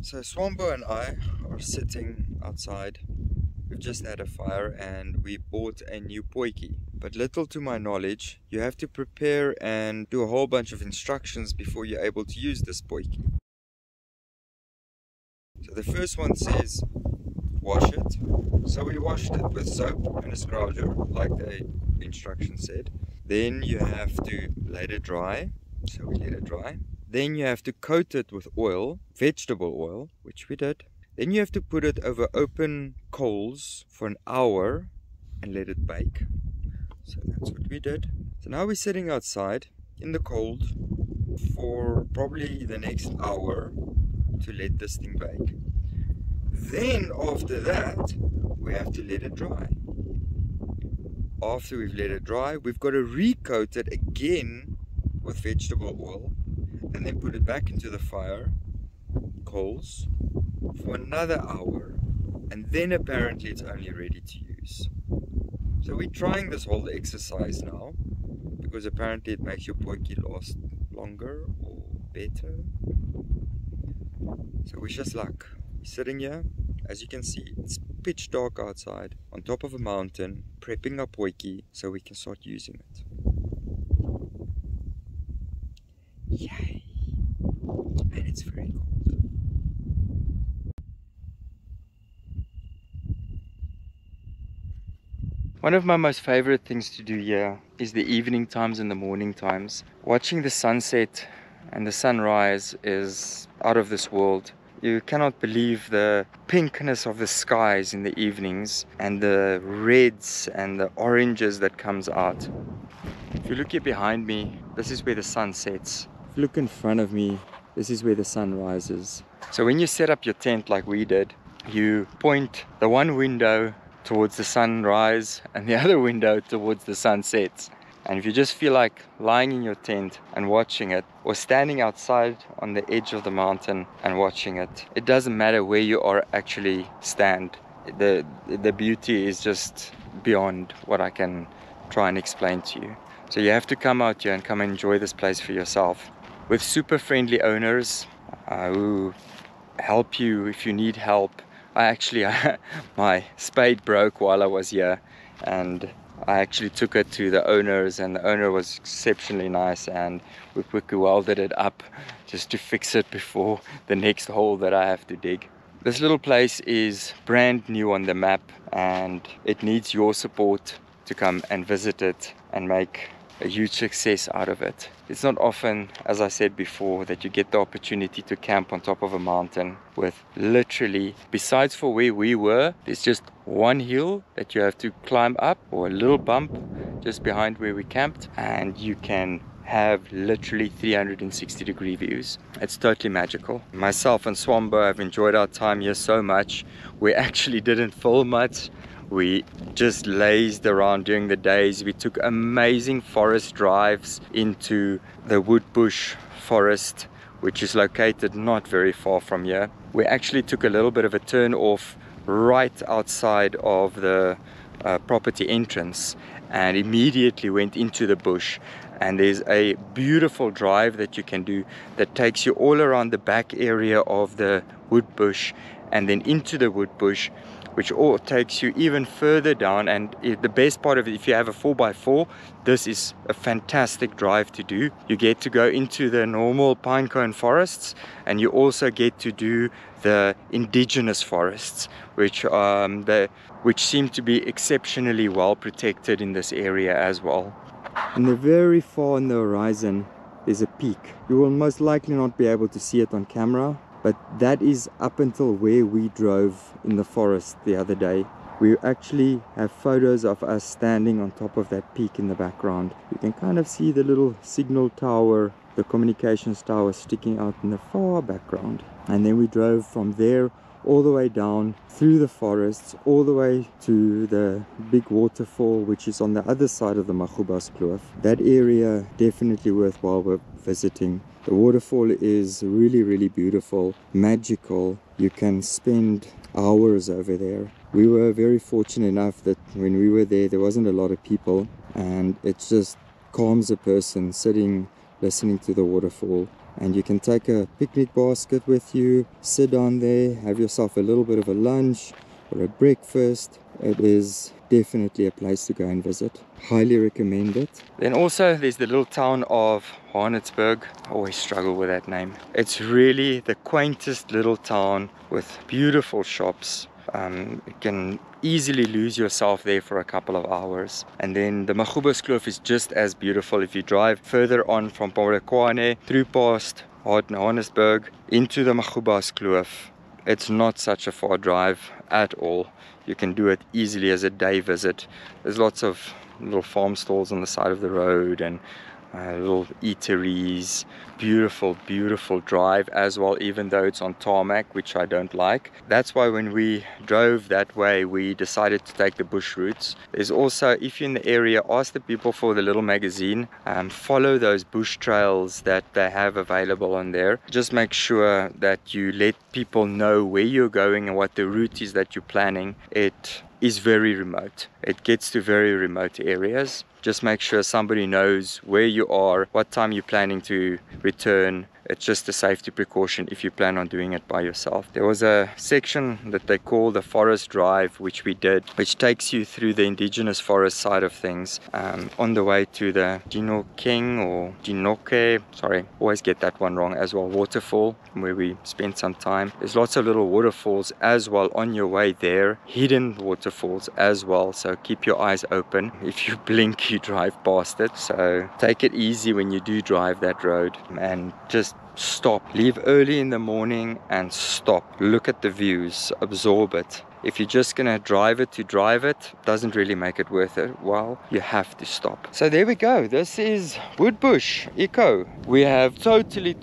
So Swambo and I are sitting outside. We've just had a fire and we bought a new potjie. But little to my knowledge, you have to prepare and do a whole bunch of instructions before you're able to use this potjie. So the first one says wash it. So we washed it with soap and a scrounger, like the instruction said. Then you have to let it dry. So we let it dry. Then you have to coat it with oil, vegetable oil, which we did. Then you have to put it over open coals for an hour and let it bake. So that's what we did. So now we're sitting outside in the cold for probably the next hour to let this thing bake. Then after that, we have to let it dry. After we've let it dry, we've got to recoat it again with vegetable oil and then put it back into the fire, coals, for another hour, and then apparently it's only ready to use. So we're trying this whole exercise now because apparently it makes your potjie last longer or better. So wish us luck. We're sitting here, as you can see, it's pitch dark outside on top of a mountain, prepping our potjie so we can start using it. Yay! And it's very cold. One of my most favorite things to do here is the evening times and the morning times. Watching the sunset and the sunrise is out of this world. You cannot believe the pinkness of the skies in the evenings and the reds and the oranges that comes out. If you look here behind me, this is where the sun sets. If you look in front of me, this is where the sun rises. So when you set up your tent like we did, you point the one window towards the sunrise and the other window towards the sunsets. And if you just feel like lying in your tent and watching it, or standing outside on the edge of the mountain and watching it, it doesn't matter where you are actually stand. The beauty is just beyond what I can try and explain to you. So you have to come out here and come and enjoy this place for yourself. With super friendly owners who help you if you need help. My spade broke while I was here, and I actually took it to the owners, and the owner was exceptionally nice, and we quickly welded it up just to fix it before the next hole that I have to dig. This little place is brand new on the map, and it needs your support to come and visit it and make a huge success out of it. It's not often, as I said before, that you get the opportunity to camp on top of a mountain with literally, besides for where we were, there's just one hill that you have to climb up, or a little bump just behind where we camped, and you can have literally 360-degree views. It's totally magical. Myself and Swambo have enjoyed our time here so much. We actually didn't film much. We just lazed around during the days. We took amazing forest drives into the Woodbush forest, which is located not very far from here. We actually took a little bit of a turn off right outside of the property entrance and immediately went into the bush. And there's a beautiful drive that you can do that takes you all around the back area of the Woodbush and then into the Woodbush, which all takes you even further down. And the best part of it, if you have a 4x4, this is a fantastic drive to do. You get to go into the normal pinecone forests, and you also get to do the indigenous forests, which seem to be exceptionally well protected in this area as well. And the very far on the horizon is a peak. You will most likely not be able to see it on camera, but that is up until where we drove in the forest the other day. We actually have photos of us standing on top of that peak in the background. You can kind of see the little signal tower, the communications tower sticking out in the far background. And then we drove from there all the way down through the forests, all the way to the big waterfall, which is on the other side of the Magubas Kloof. That area definitely worthwhile visiting. The waterfall is really, really beautiful, magical. You can spend hours over there. We were very fortunate enough that when we were there wasn't a lot of people, and it just calms a person sitting, listening to the waterfall. and you can take a picnic basket with you, sit down there, have yourself a little bit of a lunch or a breakfast. It is definitely a place to go and visit. Highly recommend it. Then also there's the little town of Harnetsburg. I always struggle with that name. It's really the quaintest little town with beautiful shops. You can easily lose yourself there for a couple of hours. And then the Magubuskloof is just as beautiful if you drive further on from Polokwane through past Harnetsburg into the Magubuskloof. It's not such a far drive at all. You can do it easily as a day visit. There's lots of little farm stalls on the side of the road and little eateries. Beautiful, beautiful drive as well, even though it's on tarmac, which I don't like. That's why when we drove that way, we decided to take the bush routes. There's also, if you're in the area, ask the people for the little magazine. Follow those bush trails that they have available on there. Just make sure that you let people know where you're going and what the route is that you're planning. It is very remote. It gets to very remote areas. Just make sure somebody knows where you are, what time you're planning to return. It's just a safety precaution if you plan on doing it by yourself. There was a section that they call the Forest Drive, which we did, which takes you through the indigenous forest side of things on the way to the King or Dinoke, sorry, always get that one wrong as well, waterfall, where we spent some time. There's lots of little waterfalls as well on your way there, hidden waterfalls as well, so keep your eyes open. If you blink, you drive past it, so take it easy when you do drive that road and just stop. Leave early in the morning and stop. Look at the views, absorb it. If you're just gonna drive it to drive it, doesn't really make it worth it. Well, you have to stop. So there we go. This is Woodbush Eco. We have totally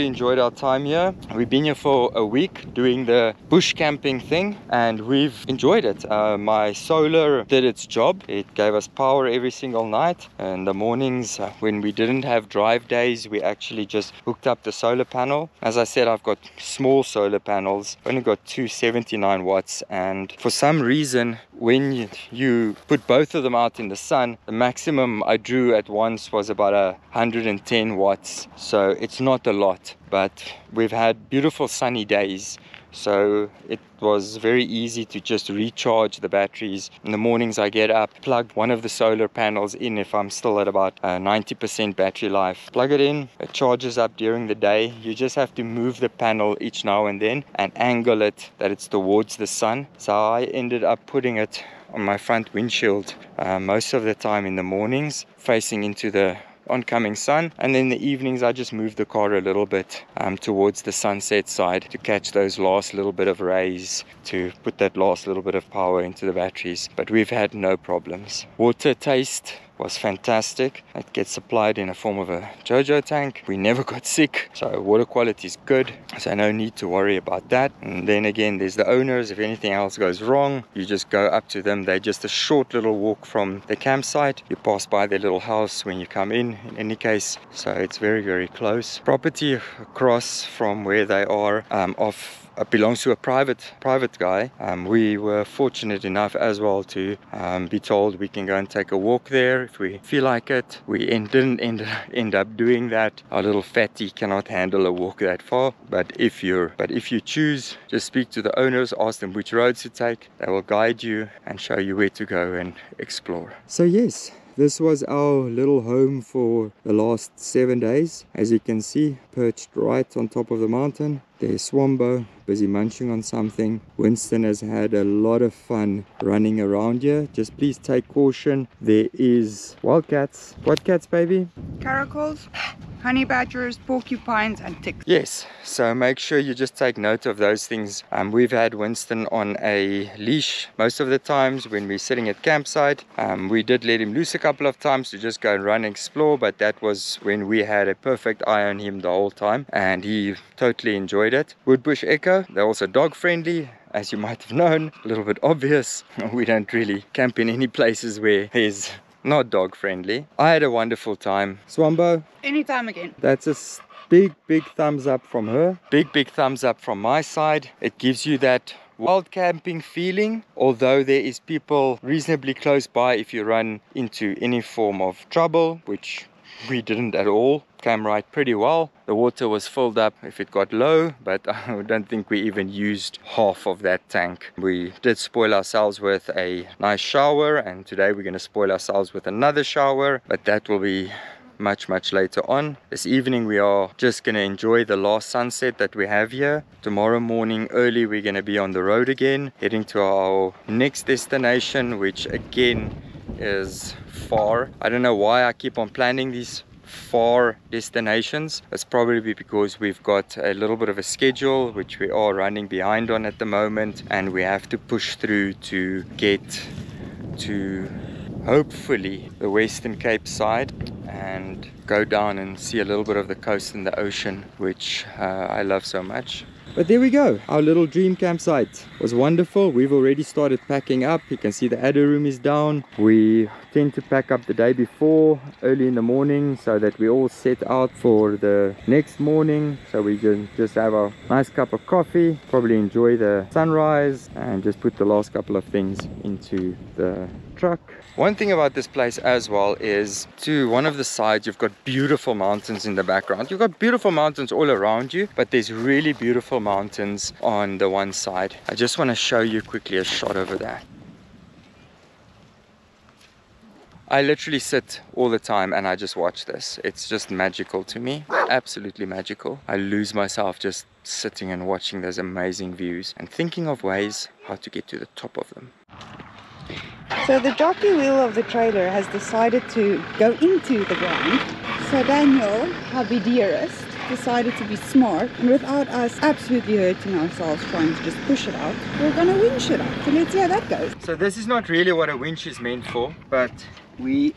enjoyed our time here. We've been here for a week doing the bush camping thing and we've enjoyed it. My solar did its job. It gave us power every single night. And the mornings when we didn't have drive days, we actually just hooked up the solar panel. As I said, I've got small solar panels. I've only got 279 watts, and for some reason when you put both of them out in the sun, the maximum I drew at once was about 110 watts. So it's not a lot, but we've had beautiful sunny days, so it was very easy to just recharge the batteries. In the mornings I get up, plug one of the solar panels in if I'm still at about 90% battery life. Plug it in, it charges up during the day. You just have to move the panel each now and then and angle it that it's towards the sun. So I ended up putting it on my front windshield most of the time in the mornings, facing into the oncoming sun, and then in the evenings I just move the car a little bit towards the sunset side to catch those last little bit of rays, to put that last little bit of power into the batteries. But we've had no problems. Water taste was fantastic. It gets supplied in a form of a JoJo tank. We never got sick, so water quality is good, so no need to worry about that. And then again, there's the owners. If anything else goes wrong, you just go up to them. They're just a short little walk from the campsite. You pass by their little house when you come in any case, so it's very close. Property across from where they are belongs to a private guy. We were fortunate enough as well to be told we can go and take a walk there if we feel like it. We didn't end up doing that. Our little fatty cannot handle a walk that far, but if you choose, just speak to the owners, ask them which roads to take. They will guide you and show you where to go and explore. So yes, this was our little home for the last 7 days. As you can see, perched right on top of the mountain. There's Swambo, busy munching on something. Winston has had a lot of fun running around here. Just please take caution. There is wildcats. What cats, baby? Caracals, honey badgers, porcupines and ticks. Yes, so make sure you just take note of those things. We've had Winston on a leash most of the times when we're sitting at campsite. We did let him loose a couple of times to just go and run and explore, but that was when we had a perfect eye on him the whole time, and he totally enjoyed it. Woodbush Echo, they're also dog friendly, as you might have known. A little bit obvious. We don't really camp in any places where there's not dog friendly. I had a wonderful time. Swambo, Anytime again. that's a big thumbs up from her. Big thumbs up from my side. It gives you that wild camping feeling, although there is people reasonably close by if you run into any form of trouble, which we didn't at all. Came right pretty well. The water was filled up if it got low, but I don't think we even used half of that tank. We did spoil ourselves with a nice shower, and today we're going to spoil ourselves with another shower, but that will be much later on. This evening we are just going to enjoy the last sunset that we have here. Tomorrow morning early we're going to be on the road again, heading to our next destination, which again is far. I don't know why I keep on planning these far destinations. It's probably because we've got a little bit of a schedule which we are running behind on at the moment, and we have to push through to get to hopefully the Western Cape side and go down and see a little bit of the coast and the ocean, which I love so much. But there we go, our little dream campsite was wonderful. We've already started packing up. You can see the adder room is down. We tend to pack up the day before, early in the morning, so that we all set out for the next morning. So we can just have a nice cup of coffee, probably enjoy the sunrise, and just put the last couple of things into the truck. One thing about this place as well is, to one of the sides you've got beautiful mountains in the background. You've got beautiful mountains all around you, but there's really beautiful mountains on the one side. I just want to show you quickly a shot over there. I literally sit all the time and I just watch this. It's just magical to me, absolutely magical. I lose myself just sitting and watching those amazing views and thinking of ways how to get to the top of them. So the jockey wheel of the trailer has decided to go into the ground. So Daniel, our dearest, decided to be smart, and without us absolutely hurting ourselves trying to just push it out, we're gonna winch it out. So let's see how that goes. So this is not really what a winch is meant for, but we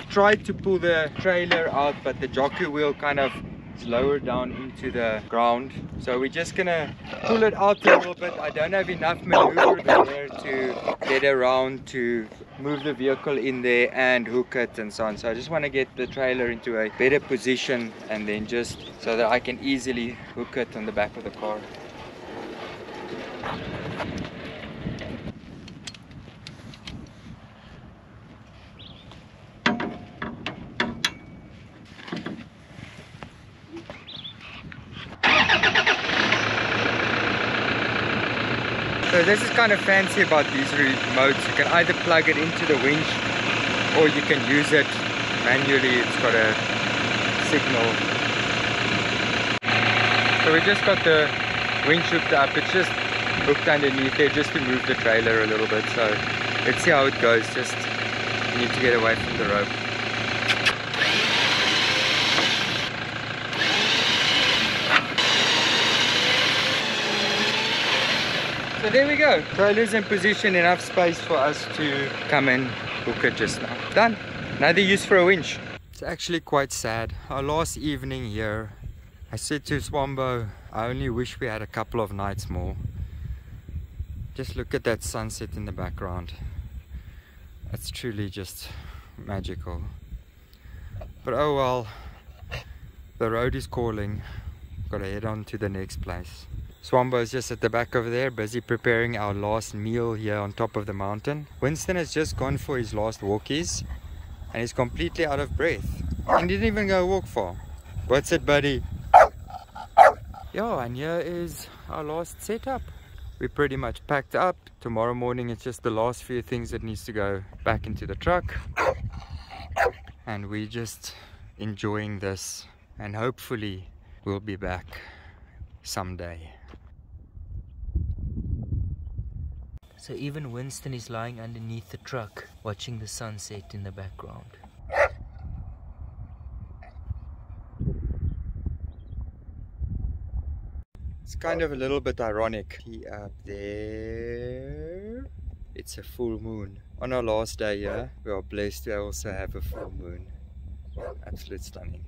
tried to pull the trailer out, but the jockey wheel kind of is lower down into the ground, so we're just gonna pull it out a little bit. I don't have enough maneuver there to get around to move the vehicle in there and hook it and so on. So I just want to get the trailer into a better position, and then just so that I can easily hook it on the back of the car. So this is kind of fancy about these remotes. You can either plug it into the winch or you can use it manually. It's got a signal. So we just got the winch hooked up. It's just hooked underneath there just to move the trailer a little bit. So let's see how it goes. Just need to get away from the rope. So there we go. Trailer's in position, enough space for us to come and hook it just now. Done. Another use for a winch. It's actually quite sad. Our last evening here, I said to Swambo, I only wish we had a couple of nights more. Just look at that sunset in the background. It's truly just magical. But oh well, the road is calling. Gotta head on to the next place. Swambo is just at the back over there, busy preparing our last meal here on top of the mountain. Winston has just gone for his last walkies and he's completely out of breath. And didn't even go walk far. What's it, buddy? Yeah, and here is our last setup. We're pretty much packed up. Tomorrow morning it's just the last few things that needs to go back into the truck. And we're just enjoying this, and hopefully we'll be back someday. So even Winston is lying underneath the truck, watching the sunset in the background. It's kind of a little bit ironic. Up there, it's a full moon. On our last day here, we are blessed to also have a full moon. Absolutely stunning.